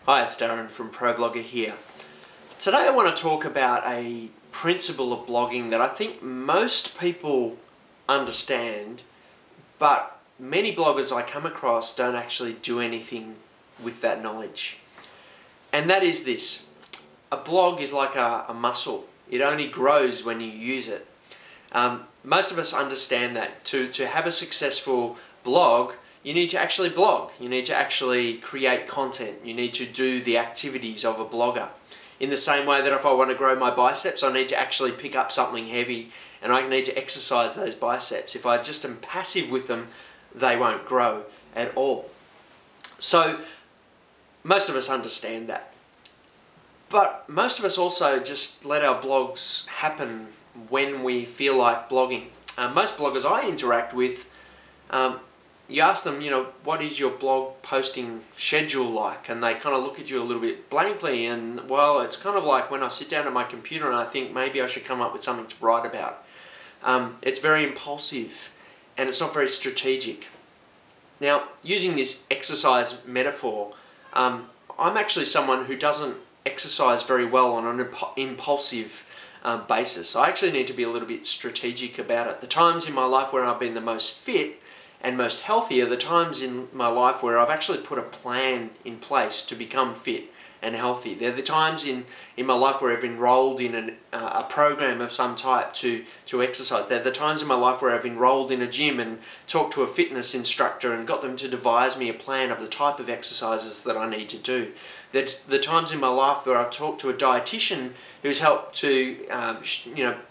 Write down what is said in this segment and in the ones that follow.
Hi, it's Darren from ProBlogger here. Today I want to talk about a principle of blogging that I think most people understand, but many bloggers I come across don't actually do anything with that knowledge. And that is this: a blog is like a muscle. It only grows when you use it. Most of us understand that to have a successful blog, you need to actually blog. You need to actually create content. You need to do the activities of a blogger. In the same way that if I want to grow my biceps, I need to actually pick up something heavy and I need to exercise those biceps. If I just am passive with them, they won't grow at all. So most of us understand that. But most of us also just let our blogs happen when we feel like blogging. Most bloggers I interact with, you ask them, what is your blog posting schedule like? And they kind of look at you a little bit blankly and, well, it's kind of like when I sit down at my computer and I think maybe I should come up with something to write about. It's very impulsive and it's not very strategic. Now, using this exercise metaphor, I'm actually someone who doesn't exercise very well on an impulsive basis. I actually need to be a little bit strategic about it. The times in my life where I've been the most fit and most healthy are the times in my life where I've actually put a plan in place to become fit and healthy. They're the times in my life where I've enrolled in a program of some type to exercise. They're the times in my life where I've enrolled in a gym and talked to a fitness instructor and got them to devise me a plan of the type of exercises that I need to do. They're the times in my life where I've talked to a dietitian who's helped to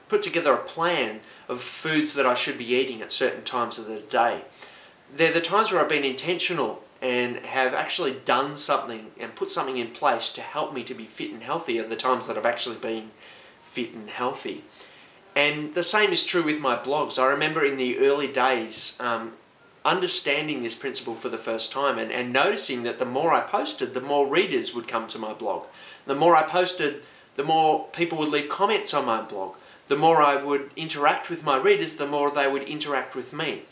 put together a plan of foods that I should be eating at certain times of the day. They're the times where I've been intentional and have actually done something and put something in place to help me to be fit and healthy, are the times that I've actually been fit and healthy. And the same is true with my blogs. I remember in the early days understanding this principle for the first time and noticing that the more I posted, the more readers would come to my blog. The more I posted, the more people would leave comments on my blog. The more I would interact with my readers, the more they would interact with me.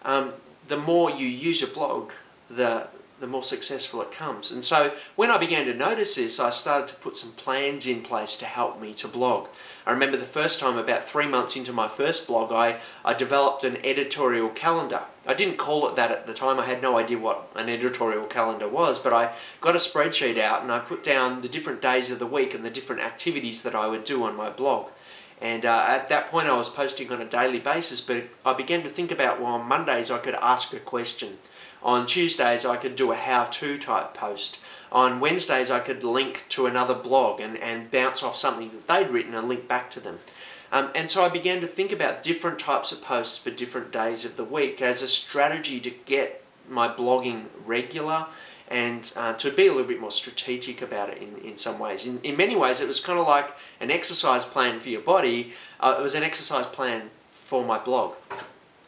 The more you use your blog, the more successful it comes. And so when I began to notice this, I started to put some plans in place to help me to blog. I remember the first time, about 3 months into my first blog, I developed an editorial calendar. I didn't call it that at the time. I had no idea what an editorial calendar was, but I got a spreadsheet out and I put down the different days of the week and the different activities that I would do on my blog. And at that point I was posting on a daily basis, but I began to think about, well, on Mondays I could ask a question. On Tuesdays I could do a how-to type post. On Wednesdays I could link to another blog and bounce off something that they'd written and link back to them. And so I began to think about different types of posts for different days of the week as a strategy to get my blogging regular and to be a little bit more strategic about it in some ways. In many ways it was kind of like an exercise plan for your body. It was an exercise plan for my blog.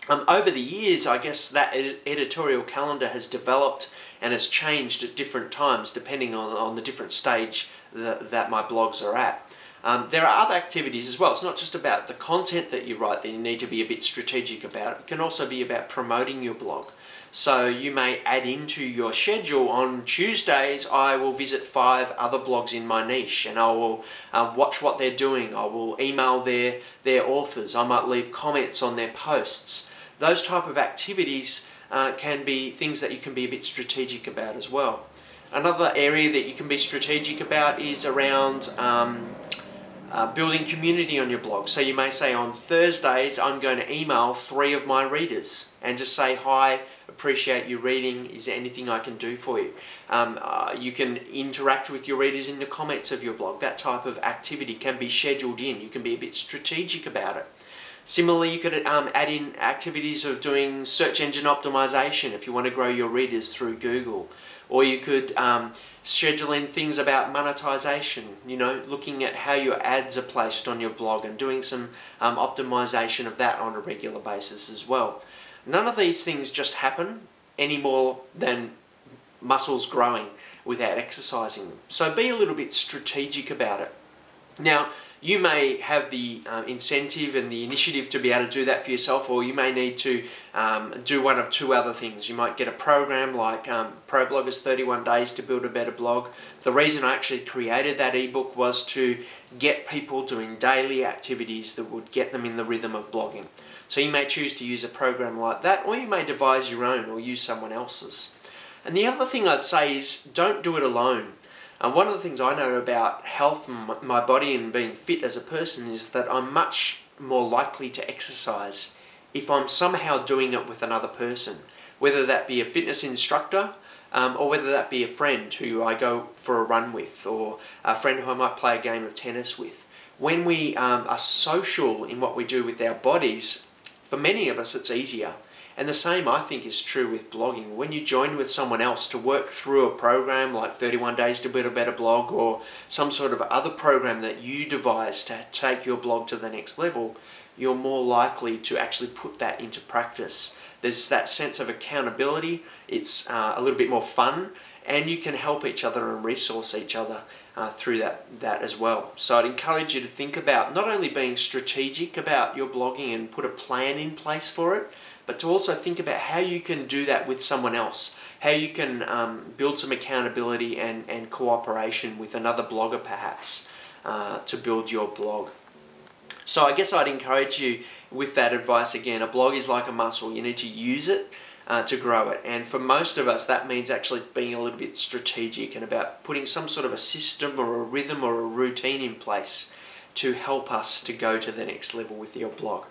Over the years, I guess that editorial calendar has developed and has changed at different times depending on the different stage that my blogs are at. There are other activities as well. It's not just about the content that you write that you need to be a bit strategic about. It can also be about promoting your blog. So you may add into your schedule, on Tuesdays I will visit 5 other blogs in my niche and I will watch what they're doing. I will email their authors. I might leave comments on their posts. Those type of activities can be things that you can be a bit strategic about as well. Another area that you can be strategic about is around building community on your blog. So you may say, on Thursdays I'm going to email 3 of my readers and just say, hi, appreciate you reading, is there anything I can do for you? You can interact with your readers in the comments of your blog. That type of activity can be scheduled in. You can be a bit strategic about it. Similarly, you could add in activities of doing search engine optimization if you want to grow your readers through Google. Or you could schedule in things about monetization, looking at how your ads are placed on your blog and doing some optimization of that on a regular basis as well. None of these things just happen any more than muscles growing without exercising them. So be a little bit strategic about it. Now, You may have the incentive and the initiative to be able to do that for yourself, or you may need to do one of two other things. You might get a program like ProBlogger's 31 Days to Build a Better Blog. The reason I actually created that ebook was to get people doing daily activities that would get them in the rhythm of blogging. So you may choose to use a program like that, or you may devise your own or use someone else's. And the other thing I'd say is don't do it alone. One of the things I know about health and my body and being fit as a person is that I'm much more likely to exercise if I'm somehow doing it with another person, whether that be a fitness instructor or whether that be a friend who I go for a run with, or a friend who I might play a game of tennis with. When we are social in what we do with our bodies, for many of us it's easier. And the same, I think, is true with blogging. When you join with someone else to work through a program like 31 Days to Build a Better Blog, or some sort of other program that you devise to take your blog to the next level, you're more likely to actually put that into practice. There's that sense of accountability, it's a little bit more fun, and you can help each other and resource each other through that as well. So I'd encourage you to think about not only being strategic about your blogging and put a plan in place for it, but to also think about how you can do that with someone else, how you can build some accountability and cooperation with another blogger perhaps to build your blog. So I guess I'd encourage you with that advice again. A blog is like a muscle. You need to use it to grow it. And for most of us, that means actually being a little bit strategic and about putting some sort of a system or a rhythm or a routine in place to help us to go to the next level with your blog.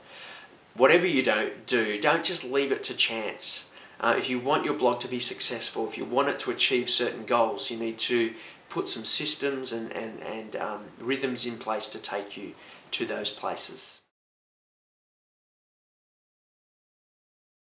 Whatever you don't just leave it to chance. If you want your blog to be successful, if you want it to achieve certain goals, you need to put some systems and rhythms in place to take you to those places.